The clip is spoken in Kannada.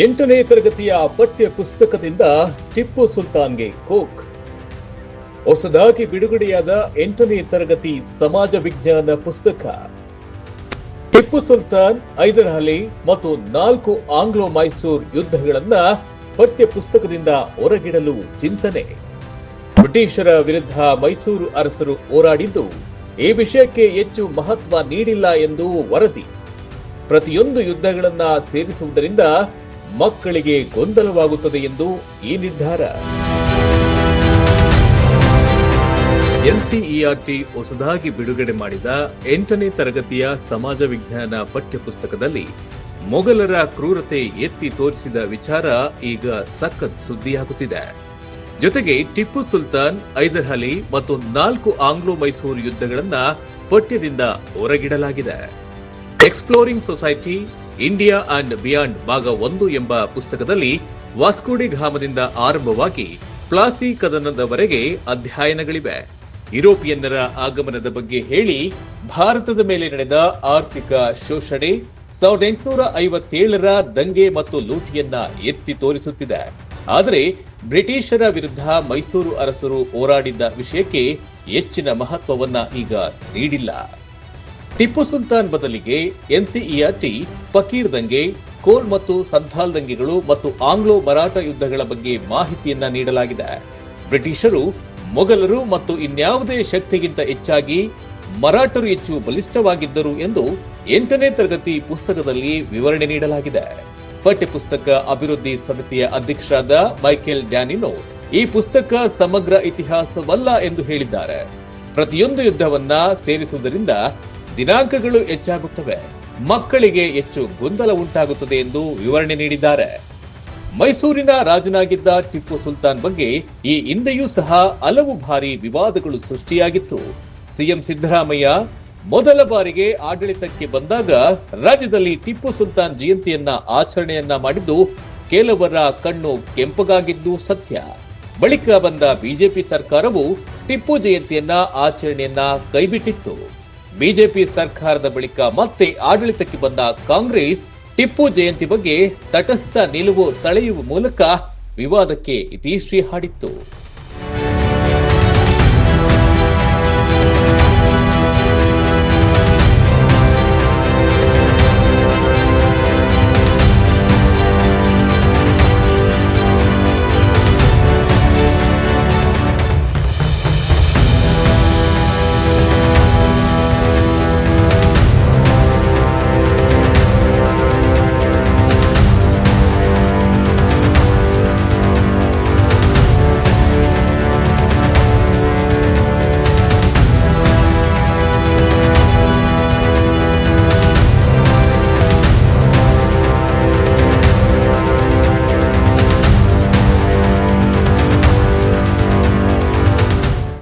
8ನೇ ತರಗತಿಯ ಪಠ್ಯ ಪುಸ್ತಕದಿಂದ ಟಿಪ್ಪು ಸುಲ್ತಾನ್ಗೆ ಕೋಕ್. ಹೊಸದಾಗಿ ಬಿಡುಗಡೆಯಾದ 8ನೇ ತರಗತಿ ಸಮಾಜ ವಿಜ್ಞಾನ ಪುಸ್ತಕ. ಟಿಪ್ಪು ಸುಲ್ತಾನ್, ಹೈದರ್ ಅಲಿ ಮತ್ತು 4 ಆಂಗ್ಲೋ ಮೈಸೂರು ಯುದ್ಧಗಳನ್ನ ಪಠ್ಯ ಪುಸ್ತಕದಿಂದ ಹೊರಗಿಡಲು ಚಿಂತನೆ. ಬ್ರಿಟಿಷರ ವಿರುದ್ಧ ಮೈಸೂರು ಅರಸರು ಹೋರಾಡಿದ್ದು ಈ ವಿಷಯಕ್ಕೆ ಹೆಚ್ಚು ಮಹತ್ವ ನೀಡಿಲ್ಲ ಎಂದು ವರದಿ. ಪ್ರತಿಯೊಂದು ಯುದ್ಧಗಳನ್ನ ಸೇರಿಸುವುದರಿಂದ ಮಕ್ಕಳಿಗೆ ಗೊಂದಲವಾಗುತ್ತದೆ ಎಂದು ಈ ನಿರ್ಧಾರ. ಎನ್ಸಿಇಆರ್ಟಿ ಹೊಸದಾಗಿ ಬಿಡುಗಡೆ ಮಾಡಿದ 8ನೇ ತರಗತಿಯ ಸಮಾಜ ವಿಜ್ಞಾನ ಪಠ್ಯ ಪುಸ್ತಕದಲ್ಲಿ ಮೊಘಲರ ಕ್ರೂರತೆ ಎತ್ತಿ ತೋರಿಸಿದ ವಿಚಾರ ಈಗ ಸಖತ್ ಸುದ್ದಿಯಾಗುತ್ತಿದೆ. ಜೊತೆಗೆ ಟಿಪ್ಪು ಸುಲ್ತಾನ್, ಹೈದರ್ ಅಲಿ ಮತ್ತು 4 ಆಂಗ್ಲೋ ಮೈಸೂರು ಯುದ್ಧಗಳನ್ನ ಪಠ್ಯದಿಂದ ಹೊರಗಿಡಲಾಗಿದೆ. Exploring society India and beyond ಭಾಗ 1 ಎಂಬ ಪುಸ್ತಕದಲ್ಲಿ ವಾಸ್ಕೋಡಿ ಗಾಮದಿಂದ ಆರಂಭವಾಗಿ ಪ್ಲಾಸಿ ಕದನದವರೆಗೆ ಅಧ್ಯಯನಗಳಿವೆ. ಯುರೋಪಿಯನ್ನರ ಆಗಮನದ ಬಗ್ಗೆ ಹೇಳಿ ಭಾರತದ ಮೇಲೆ ನಡೆದ ಆರ್ಥಿಕ ಶೋಷಣೆ, 1857ರ ದಂಗೆ ಮತ್ತು ಲೂಟಿಯನ್ನ ಎತ್ತಿ ತೋರಿಸುತ್ತಿದೆ. ಆದರೆ ಬ್ರಿಟಿಷರ ವಿರುದ್ಧ ಮೈಸೂರು ಅರಸರು ಹೋರಾಡಿದ್ದ ವಿಷಯಕ್ಕೆ ಹೆಚ್ಚಿನ ಮಹತ್ವವನ್ನ ಈಗ ನೀಡಿಲ್ಲ. ಟಿಪ್ಪು ಸುಲ್ತಾನ್ ಬದಲಿಗೆ ಎನ್ಸಿಇಆರ್ಟಿ ಫಕೀರ್ ದಂಗೆ, ಕೋಲ್ ಮತ್ತು ಸಂಥಾಲ್ ದಂಗೆಗಳು ಮತ್ತು ಆಂಗ್ಲೋ ಮರಾಠ ಯುದ್ಧಗಳ ಬಗ್ಗೆ ಮಾಹಿತಿಯನ್ನ ನೀಡಲಾಗಿದೆ. ಬ್ರಿಟಿಷರು, ಮೊಘಲರು ಮತ್ತು ಇನ್ಯಾವುದೇ ಶಕ್ತಿಗಿಂತ ಹೆಚ್ಚಾಗಿ ಮರಾಠರು ಹೆಚ್ಚು ಬಲಿಷ್ಠವಾಗಿದ್ದರು ಎಂದು 8ನೇ ತರಗತಿ ಪುಸ್ತಕದಲ್ಲಿ ವಿವರಣೆ ನೀಡಲಾಗಿದೆ. ಪಠ್ಯಪುಸ್ತಕ ಅಭಿವೃದ್ಧಿ ಸಮಿತಿಯ ಅಧ್ಯಕ್ಷರಾದ ಮೈಕೆಲ್ ಡ್ಯಾನಿನೋ ಈ ಪುಸ್ತಕ ಸಮಗ್ರ ಇತಿಹಾಸವಲ್ಲ ಎಂದು ಹೇಳಿದ್ದಾರೆ. ಪ್ರತಿಯೊಂದು ಯುದ್ಧವನ್ನ ಸೇರಿಸುವುದರಿಂದ ದಿನಾಂಕಗಳು ಹೆಚ್ಚಾಗುತ್ತವೆ, ಮಕ್ಕಳಿಗೆ ಹೆಚ್ಚು ಗೊಂದಲ ಉಂಟಾಗುತ್ತದೆ ಎಂದು ವಿವರಣೆ ನೀಡಿದ್ದಾರೆ. ಮೈಸೂರಿನ ರಾಜನಾಗಿದ್ದ ಟಿಪ್ಪು ಸುಲ್ತಾನ್ ಬಗ್ಗೆ ಈ ಹಿಂದೆಯೂ ಸಹ ಹಲವು ಬಾರಿ ವಿವಾದಗಳು ಸೃಷ್ಟಿಯಾಗಿತ್ತು. ಸಿಎಂ ಸಿದ್ದರಾಮಯ್ಯ ಮೊದಲ ಬಾರಿಗೆ ಆಡಳಿತಕ್ಕೆ ಬಂದಾಗ ರಾಜ್ಯದಲ್ಲಿ ಟಿಪ್ಪು ಸುಲ್ತಾನ್ ಜಯಂತಿಯನ್ನ ಆಚರಣೆಯನ್ನ ಮಾಡಿದ್ದು ಕೆಲವರ ಕಣ್ಣು ಕೆಂಪಗಾಗಿದ್ದು ಸತ್ಯ. ಬಳಿಕ ಬಂದ ಬಿಜೆಪಿ ಸರ್ಕಾರವು ಟಿಪ್ಪು ಜಯಂತಿಯನ್ನ ಆಚರಣೆಯನ್ನ ಕೈಬಿಟ್ಟಿತ್ತು. ಬಿಜೆಪಿ ಸರ್ಕಾರದ ಬಳಿಕ ಮತ್ತೆ ಆಡಳಿತಕ್ಕೆ ಬಂದ ಕಾಂಗ್ರೆಸ್ ಟಿಪ್ಪು ಜಯಂತಿ ಬಗ್ಗೆ ತಟಸ್ಥ ನಿಲುವು ತಳೆಯುವ ಮೂಲಕ ವಿವಾದಕ್ಕೆ ಇತಿಶ್ರೀ ಹಾಡಿತ್ತು.